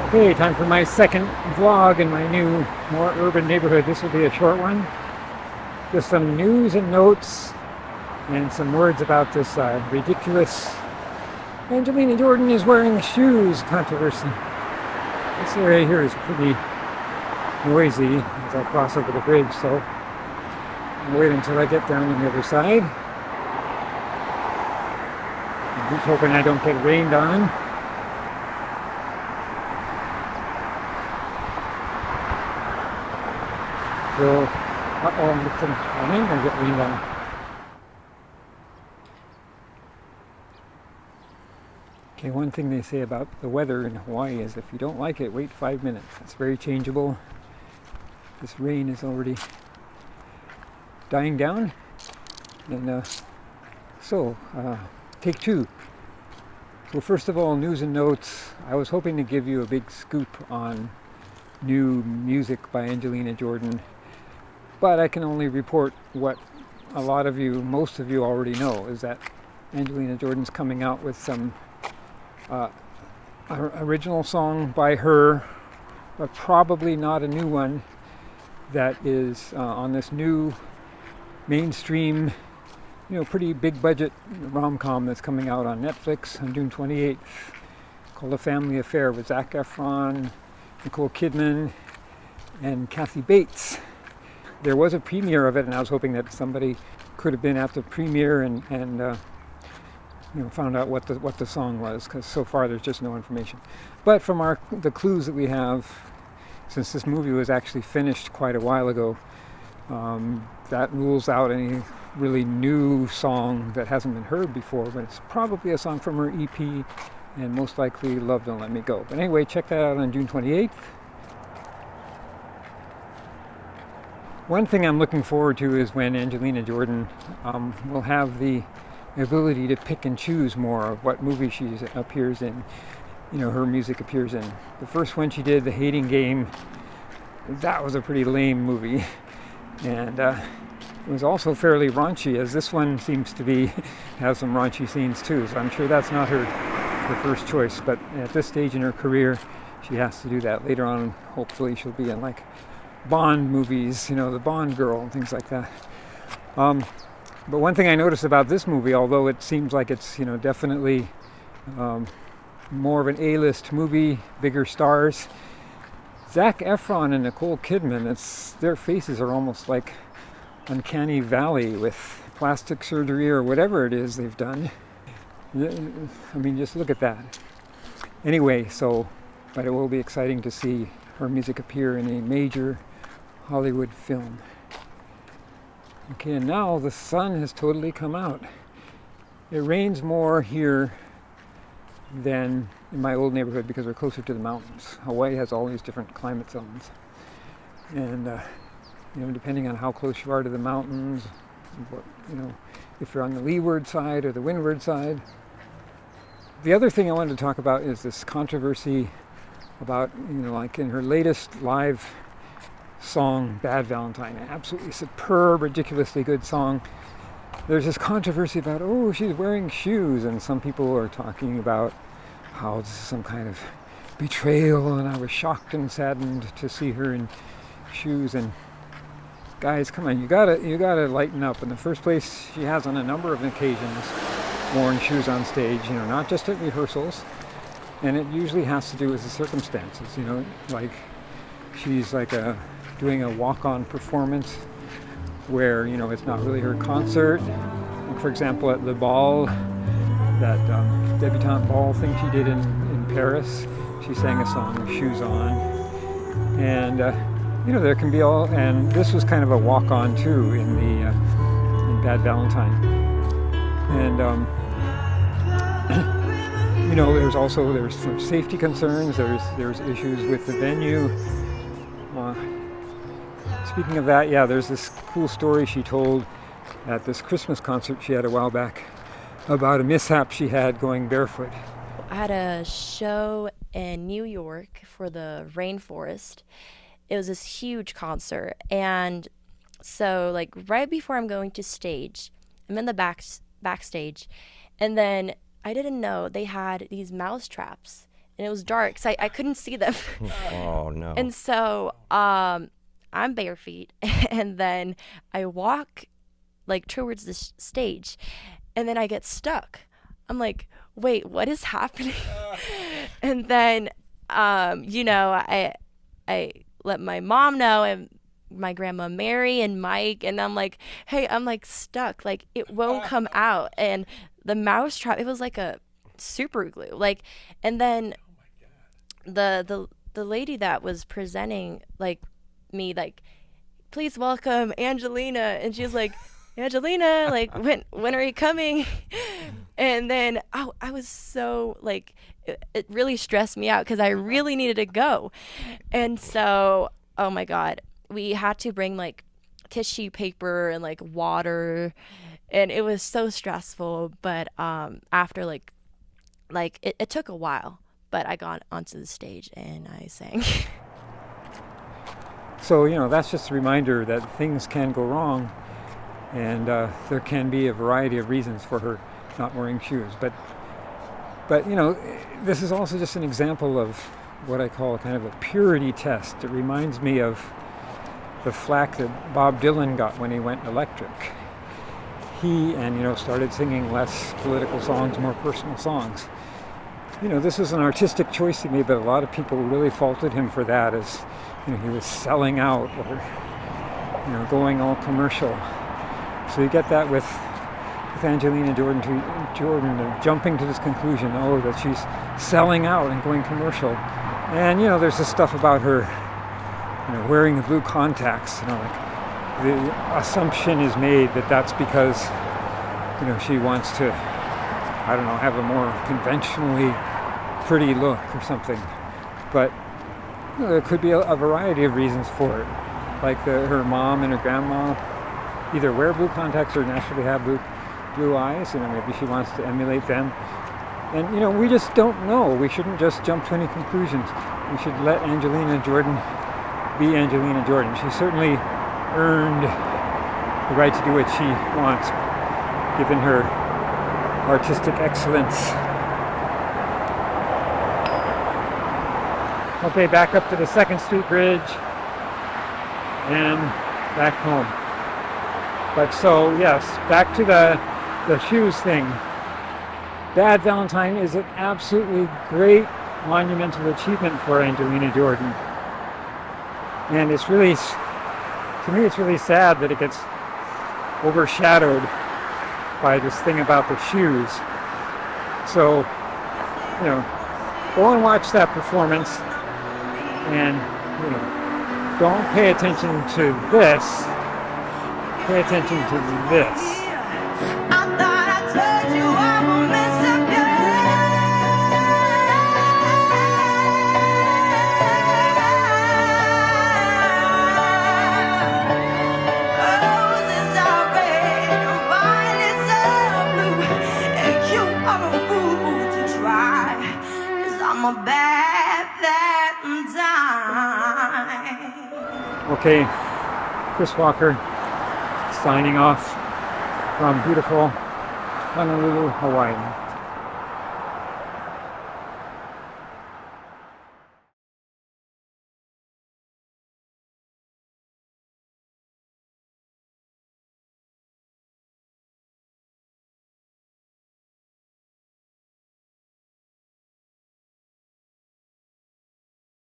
Okay, time for my second vlog in my new, more urban neighborhood. This will be a short one. Just some news and notes and some words about this ridiculous Angelina Jordan is wearing shoes controversy. This area here is pretty noisy as I cross over the bridge, so I'll wait until I get down on the other side. I'm just hoping I don't get rained on. So, I'm going to get rained on. Okay, one thing they say about the weather in Hawaii is if you don't like it, wait 5 minutes. It's very changeable. This rain is already dying down. And take two. So first of all, news and notes. I was hoping to give you a big scoop on new music by Angelina Jordan, but I can only report what a lot of you, most of you already know, is that Angelina Jordan's coming out with some original song by her, but probably not a new one, that is on this new mainstream, pretty big budget rom-com that's coming out on Netflix on June 28th, called A Family Affair, with Zac Efron, Nicole Kidman, and Kathy Bates. There was a premiere of it, and I was hoping that somebody could have been at the premiere and found out what the song was, because so far there's just no information. But from the clues that we have, since this movie was actually finished quite a while ago, that rules out any really new song that hasn't been heard before, but it's probably a song from her EP, and most likely Love Don't Let Me Go. But anyway, check that out on June 28th. One thing I'm looking forward to is when Angelina Jordan will have the ability to pick and choose more of what movie she appears in, her music appears in. The first one she did, The Hating Game, that was a pretty lame movie, and it was also fairly raunchy, as this one seems to have some raunchy scenes too, so I'm sure that's not her first choice, but at this stage in her career she has to do that. Later on, hopefully she'll be in like Bond movies, the Bond girl and things like that. But one thing I noticed about this movie, although it seems like it's definitely more of an A-list movie, bigger stars, Zac Efron and Nicole Kidman, their faces are almost like Uncanny Valley with plastic surgery or whatever it is they've done. I mean, just look at that. Anyway, but it will be exciting to see her music appear in a major Hollywood film. Okay, and now the sun has totally come out. It rains more here than in my old neighborhood because we're closer to the mountains. Hawaii has all these different climate zones. And, depending on how close you are to the mountains, if you're on the leeward side or the windward side. The other thing I wanted to talk about is this controversy about, like in her latest live song, Bad Valentine, an absolutely superb, ridiculously good song. There's this controversy about, she's wearing shoes, and some people are talking about how this is some kind of betrayal, and I was shocked and saddened to see her in shoes. And guys, come on, you gotta lighten up. In the first place, she has on a number of occasions worn shoes on stage, not just at rehearsals, and it usually has to do with the circumstances, like she's like doing a walk-on performance where it's not really her concert. Like, for example, at the ball, that debutante ball thing she did in Paris, she sang a song with shoes on, and there can be and this was kind of a walk-on too in Bad Valentine, and there's some safety concerns. There's issues with the venue. Speaking of that, there's this cool story she told at this Christmas concert she had a while back about a mishap she had going barefoot. I had a show in New York for the rainforest. It was this huge concert, and so like right before I'm going to stage, I'm in the backstage, and then I didn't know they had these mouse traps and it was dark, so I couldn't see them. Oh no. And so I'm bare feet, and then I walk like towards the stage, and then I get stuck. I'm like, wait, what is happening? And then I let my mom know, and my grandma Mary and Mike, and I'm like, hey, I'm like stuck, like it won't come out. And the mousetrap, it was like a super glue, like. And then the lady that was presenting like me, like, please welcome Angelina, and she was like, Angelina, like, when are you coming? And then I was so like, it really stressed me out because I really needed to go. And so, oh my God, we had to bring like tissue paper and like water, and it was so stressful. But after like it took a while, but I got onto the stage and I sang. So, that's just a reminder that things can go wrong, and there can be a variety of reasons for her not wearing shoes. But this is also just an example of what I call kind of a purity test. It reminds me of the flack that Bob Dylan got when he went electric. He started singing less political songs, more personal songs. This was an artistic choice he made, but a lot of people really faulted him for that, as he was selling out or going all commercial. So you get that with Angelina Jordan jumping to this conclusion, that she's selling out and going commercial. And there's this stuff about her wearing the blue contacts. Like the assumption is made that that's because she wants to, I don't know, have a more conventionally pretty look or something. But there could be a variety of reasons for it. Like her mom and her grandma either wear blue contacts or naturally have blue eyes. Maybe she wants to emulate them. And we just don't know. We shouldn't just jump to any conclusions. We should let Angelina Jordan be Angelina Jordan. She certainly earned the right to do what she wants, given her artistic excellence. Okay, back up to the 2nd Street Bridge and back home. But so, yes, back to the shoes thing. Bad Valentine is an absolutely great monumental achievement for Angelina Jordan. And it's really, to me, it's really sad that it gets overshadowed by this thing about the shoes. So, go and watch that performance, and don't pay attention to this. Pay attention to this. Okay, Chris Walker signing off from beautiful Honolulu, Hawaii.